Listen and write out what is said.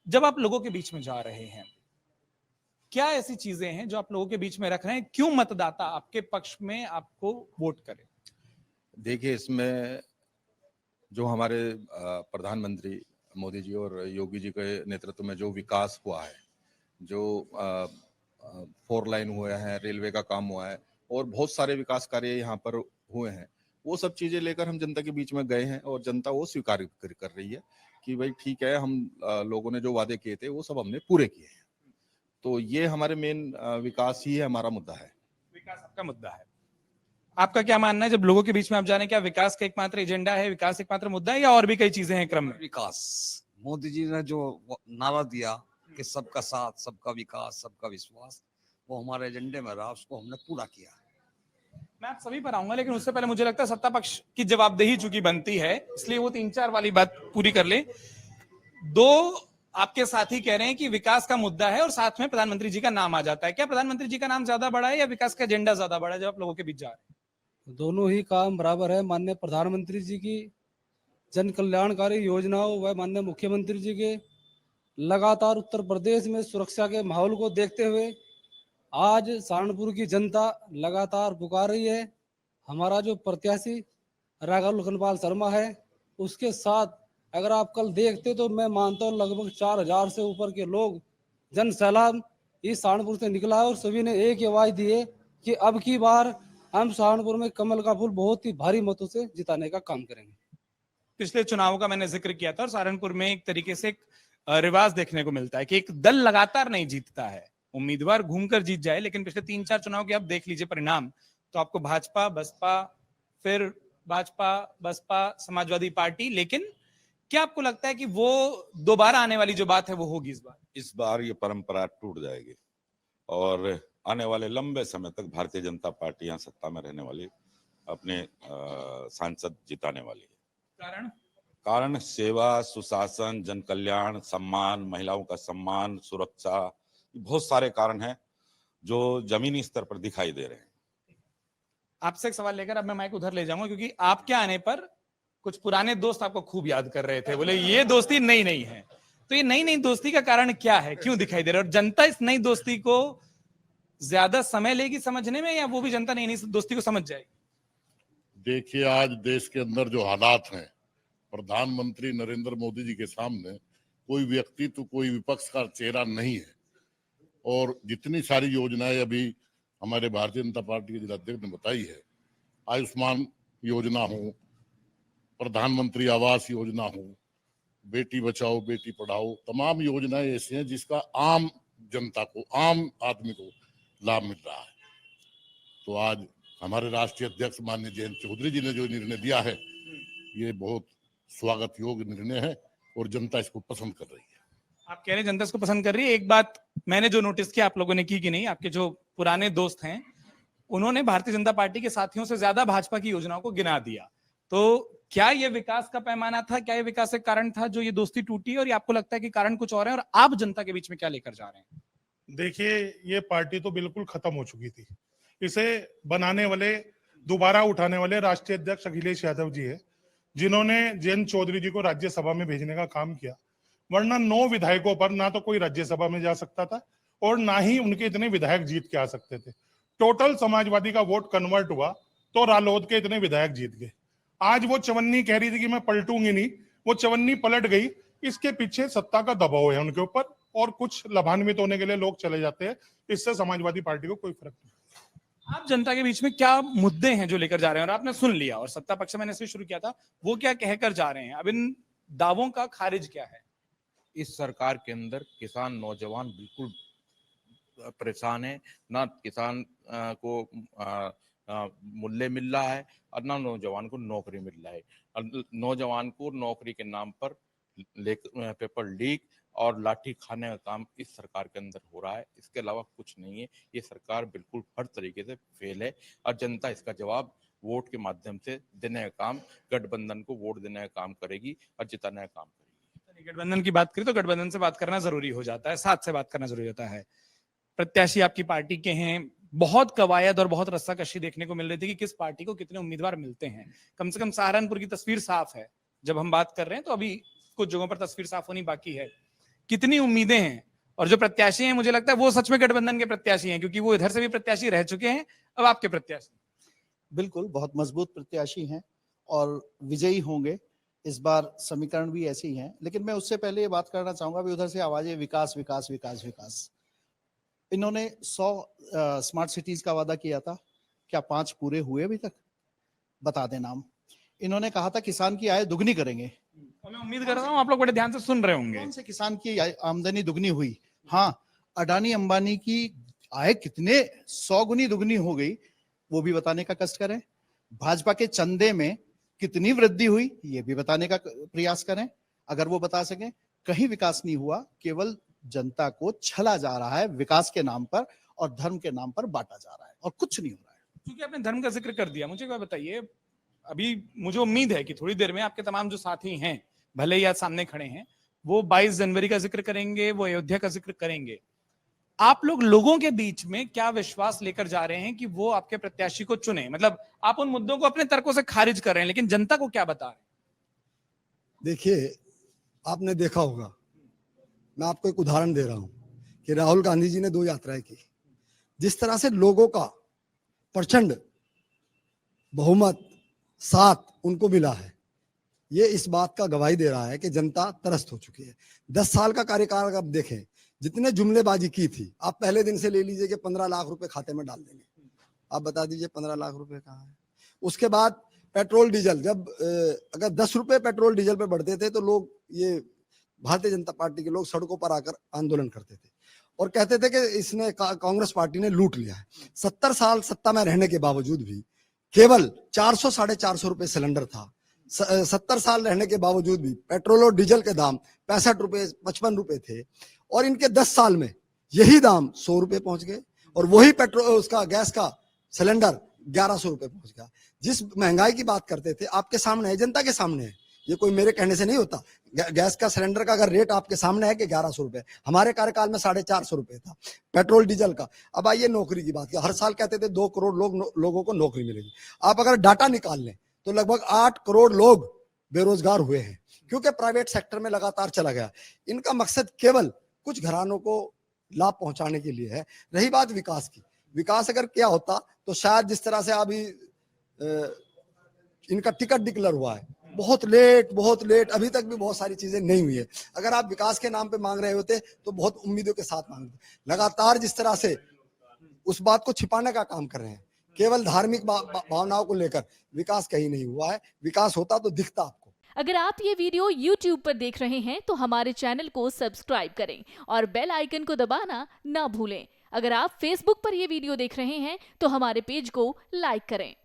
जब आप लोगों के बीच में जा रहे हैं, क्या ऐसी चीजें हैं जो आप लोगों के बीच में रख रहे हैं? क्यों मतदाता आपके पक्ष में आपको वोट करे? देखिए, इसमें जो हमारे प्रधानमंत्री मोदी जी और योगी जी के नेतृत्व में जो विकास हुआ है, जो 4 लाइन हुए हैं, रेलवे का काम हुआ है और बहुत सारे विकास कार्य यहाँ पर हुए हैं, वो सब चीजें लेकर हम जनता के बीच में गए हैं और जनता वो स्वीकार कर रही है कि भाई ठीक है, हम लोगों ने जो वादे किए थे वो सब हमने पूरे किए हैं। तो ये हमारे मेन विकास ही है, हमारा मुद्दा है। विकास आपका मुद्दा है। आपका क्या मानना है, जब लोगों के बीच में आप जाने, क्या विकास का एकमात्र एजेंडा है, विकास एकमात्र मुद्दा है, या और भी कई चीजें हैं क्रम में? विकास। मोदी जी ने जो नारा दिया कि सबका साथ, सबका विकास, सबका विश्वास, वो हमारे एजेंडे में रहा, उसको हमने पूरा किया। मैं आप सभी पर आऊंगा, लेकिन उससे पहले मुझे लगता है सत्ता पक्ष की जवाबदेही चूंकि बनती है, इसलिए वो 3-4 वाली बात पूरी कर ले। दो आपके साथी कह रहे हैं कि विकास का मुद्दा है और साथ में प्रधानमंत्री जी का नाम आ जाता है। क्या प्रधानमंत्री जी का नाम ज्यादा बड़ा है या विकास का एजेंडा ज्यादा बड़ा है जब आप लोगों के बीच जा रहे हैं? दोनों ही काम बराबर है। माननीय प्रधानमंत्री जी की जन कल्याणकारी योजनाओं व माननीय मुख्यमंत्री जी के लगातार उत्तर प्रदेश में सुरक्षा के माहौल को देखते हुए आज सहारनपुर की जनता लगातार पुकार रही है। हमारा जो प्रत्याशी राघव लखनपाल शर्मा है, उसके साथ अगर आप कल देखते तो मैं मानता हूँ लगभग 4,000 से ऊपर के लोग जन सैलाब इस सहारनपुर से निकला है और सभी ने एक ही आवाज दी है कि अब की बार हम सहारनपुर में कमल का फूल बहुत ही भारी मतों से जिताने का काम करेंगे। पिछले चुनावों का मैंने जिक्र किया था और सहारनपुर में एक तरीके से एक रिवाज देखने को मिलता है कि एक दल लगातार नहीं जीतता है, उम्मीदवार घूमकर जीत जाए, लेकिन पिछले 3-4 चुनाव के आप देख लीजिए परिणाम, तो आपको भाजपा, बसपा, फिर भाजपा, बसपा, समाजवादी पार्टी। लेकिन क्या आपको लगता है कि वो दोबारा आने वाली जो बात है वो होगी इस बार? इस बार ये परंपरा टूट जाएगी और आने वाले लंबे समय तक भारतीय जनता पार्टी यहाँ सत्ता में रहने वाली, अपने सांसद जिताने वाली है। कारण सेवा, सुशासन, जन कल्याण, सम्मान, महिलाओं का सम्मान, सुरक्षा, बहुत सारे कारण हैं जो जमीनी स्तर पर दिखाई दे रहे हैं। आपसे एक सवाल लेकर अब मैं माइक उधर ले जाऊंगा, क्योंकि आपके आने पर कुछ पुराने दोस्त आपको खूब याद कर रहे थे, बोले ये दोस्ती नई नई है। तो ये नई नई दोस्ती का कारण क्या है, क्यों दिखाई दे रहा है, और जनता इस नई दोस्ती को ज्यादा समय लेगी समझने में, या वो भी जनता नई दोस्ती को समझ जाएगी? देखिए, आज देश के अंदर जो हालात हैं, प्रधानमंत्री नरेंद्र मोदी जी के सामने कोई व्यक्ति तो कोई विपक्ष का चेहरा नहीं है और जितनी सारी योजनाएं अभी हमारे भारतीय जनता पार्टी के जिलाध्यक्ष ने बताई है, आयुष्मान योजना हो, प्रधानमंत्री आवास योजना हो, बेटी बचाओ बेटी पढ़ाओ, तमाम योजनाएं ऐसी हैं जिसका आम जनता को, आम आदमी को लाभ मिल रहा है। तो आज हमारे राष्ट्रीय अध्यक्ष माननीय जयंत चौधरी जी ने जो निर्णय दिया है, ये बहुत स्वागत योग्य निर्णय है और जनता इसको पसंद कर रही है। आप कह रहे हैं जनता इसको पसंद कर रही है। एक बात मैंने जो नोटिस किया, आप लोगों ने की कि नहीं, आपके जो पुराने दोस्त हैं उन्होंने भारतीय जनता पार्टी के साथियों से ज्यादा भाजपा की योजनाओं को गिना दिया। तो क्या ये विकास का पैमाना था, क्या ये विकास एक कारण था जो ये दोस्ती टूटी, और ये आपको लगता है कि कारण कुछ और है, और आप जनता के बीच में क्या लेकर जा रहे हैं? देखिए, ये पार्टी तो बिल्कुल खत्म हो चुकी थी। इसे बनाने वाले, दोबारा उठाने वाले राष्ट्रीय अध्यक्ष अखिलेश यादव जी है, जिन्होंने जयंत चौधरी जी को राज्यसभा में भेजने का काम किया। वरना 9 विधायकों पर ना तो कोई राज्यसभा में जा सकता था और ना ही उनके इतने विधायक जीत के आ सकते थे। टोटल समाजवादी का वोट कन्वर्ट हुआ तो रालोद के इतने विधायक जीत गए। आज वो चवन्नी कह रही थी कि मैं पलटूंगी नहीं, वो चवन्नी पलट गई। इसके पीछे सत्ता का दबाव है उनके ऊपर, और कुछ लाभान्वित होने के लिए लोग चले जाते हैं। इससे समाजवादी पार्टी को कोई फर्क नहीं। आप जनता के बीच में क्या मुद्दे हैं जो लेकर जा रहे हैं, और आपने सुन लिया, और सत्ता पक्ष मैंने इससे शुरू किया था, वो क्या कहकर जा रहे हैं, अब इन दावों का खारिज क्या है? इस सरकार के अंदर किसान नौजवान बिल्कुल परेशान है, ना किसान को मूल्य मिल रहा है और ना नौजवान को नौकरी मिल रहा है। नौजवान को नौकरी के नाम पर पेपर लीक और लाठी खाने का काम इस सरकार के अंदर हो रहा है, इसके अलावा कुछ नहीं है। ये सरकार बिल्कुल हर तरीके से फेल है और जनता इसका जवाब वोट के माध्यम से देने का काम, गठबंधन को वोट देने का काम करेगी और जिताने का काम करेगी। गठबंधन की बात करें तो गठबंधन से बात करना जरूरी हो जाता है, साथ से बात करना जरूरी होता है। प्रत्याशी आपकी पार्टी के हैं, बहुत कवायद और बहुत रस्साकशी देखने को मिल रही थी कि किस पार्टी को कितने उम्मीदवार मिलते हैं। कम से कम सहारनपुर की तस्वीर साफ है, जब हम बात कर रहे हैं तो अभी कुछ जगहों पर तस्वीर साफ होनी बाकी है। कितनी उम्मीदें हैं, और जो प्रत्याशी हैं मुझे लगता है वो सच में गठबंधन के प्रत्याशी हैं, क्योंकि वो इधर से भी प्रत्याशी रह चुके हैं, अब आपके प्रत्याशी। बिल्कुल बहुत मजबूत प्रत्याशी हैं और विजयी होंगे। इस बार समीकरण भी ऐसे ही हैं, लेकिन मैं उससे पहले ये बात करना चाहूंगा भी उधर से आवाजें विकास विकास विकास विकास। इन्होंने 100 स्मार्ट सिटीज का वादा किया था, क्या 5 पूरे हुए अभी तक? बता दें नाम। इन्होंने कहा था किसान की आय दुगनी करेंगे। और मैं उम्मीद कर रहा हूँ आप लोग बड़े ध्यान से सुन रहे होंगे। कौन से किसान की आमदनी दुगनी हुई? हाँ, अडानी अंबानी की आय कितने 100 गुनी दुगनी हो गई, वो भी बताने का कष्ट करें। भाजपा के चंदे में कितनी वृद्धि हुई, ये भी बताने का प्रयास करें। अगर वो बता सकें। कहीं विकास नहीं हुआ, केवल जनता को छला जा रहा है विकास के नाम पर और धर्म के नाम पर बांटा जा रहा है, और कुछ नहीं हो रहा है। क्योंकि आपने धर्म का जिक्र कर दिया, मुझे क्या बताइए, अभी मुझे उम्मीद है कि थोड़ी देर में आपके तमाम जो साथी हैं, भले ही आज सामने खड़े हैं, वो 22 जनवरी का जिक्र करेंगे, वो अयोध्या का जिक्र करेंगे। आप लोग लोगों के बीच में क्या विश्वास लेकर जा रहे हैं कि वो आपके प्रत्याशी को चुने? मतलब आप उन मुद्दों को अपने तर्कों से खारिज कर रहे हैं, लेकिन जनता को क्या बता रहे हैं? देखिए, आपने देखा होगा, मैं आपको एक उदाहरण दे रहा हूं कि राहुल गांधी जी ने 2 यात्राएं की। जिस तरह से लोगों का प्रचंड बहुमत साथ उनको मिला है, ये इस बात का गवाही दे रहा है कि जनता त्रस्त हो चुकी है। 10 साल का कार्यकाल आप देखें, जितने जुमलेबाजी की थी, आप पहले दिन से ले लीजिए कि 15 लाख रुपए खाते में डाल देंगे। आप बता दीजिए 15 लाख रुपए कहाँ है? उसके बाद पेट्रोल डीजल, जब अगर 10 रुपए पेट्रोल डीजल पे बढ़ते थे तो लोग, ये भारतीय जनता पार्टी के लोग सड़कों पर आकर आंदोलन करते थे और कहते थे कि इसने कांग्रेस पार्टी ने लूट लिया है। 70 साल सत्ता में रहने के बावजूद भी केवल 400 साढ़े 400 रुपए सिलेंडर था। 70 साल रहने के बावजूद भी पेट्रोल और डीजल के दाम 65 रुपए 55 रुपए थे, और इनके 10 साल में यही दाम 100 रुपए पहुंच गए, और वही पेट्रोल उसका गैस का सिलेंडर 1100 रुपए पहुंच गया। जिस महंगाई की बात करते थे, आपके सामने है, जनता के सामने है, ये कोई मेरे कहने से नहीं होता। गैस का सिलेंडर का अगर रेट आपके सामने है कि 1100 रुपए, हमारे कार्यकाल में 450 रुपए था। पेट्रोल डीजल का। अब आइए नौकरी की बात की, हर साल कहते थे 2 करोड़ लोगों को नौकरी मिलेगी। आप अगर डाटा निकाल लें तो लगभग 8 करोड़ लोग बेरोजगार हुए हैं, क्योंकि प्राइवेट सेक्टर में लगातार चला गया। इनका मकसद केवल कुछ घरानों को लाभ पहुंचाने के लिए है। रही बात विकास की, विकास अगर क्या होता तो शायद जिस तरह से अभी इनका टिकट डिक्लेयर हुआ है, बहुत लेट, अभी तक भी बहुत सारी चीजें नहीं हुई है। अगर आप विकास के नाम पे मांग रहे होते तो बहुत उम्मीदों के साथ मांगते। लगातार जिस तरह से उस बात को छिपाने का काम कर रहे हैं, केवल धार्मिक भावनाओं को लेकर, विकास कहीं नहीं हुआ है। विकास होता तो दिखता आपको। अगर आप ये वीडियो YouTube पर देख रहे हैं तो हमारे चैनल को सब्सक्राइब करें और बेल आइकन को दबाना ना भूलें। अगर आप Facebook पर ये वीडियो देख रहे हैं तो हमारे पेज को लाइक करें।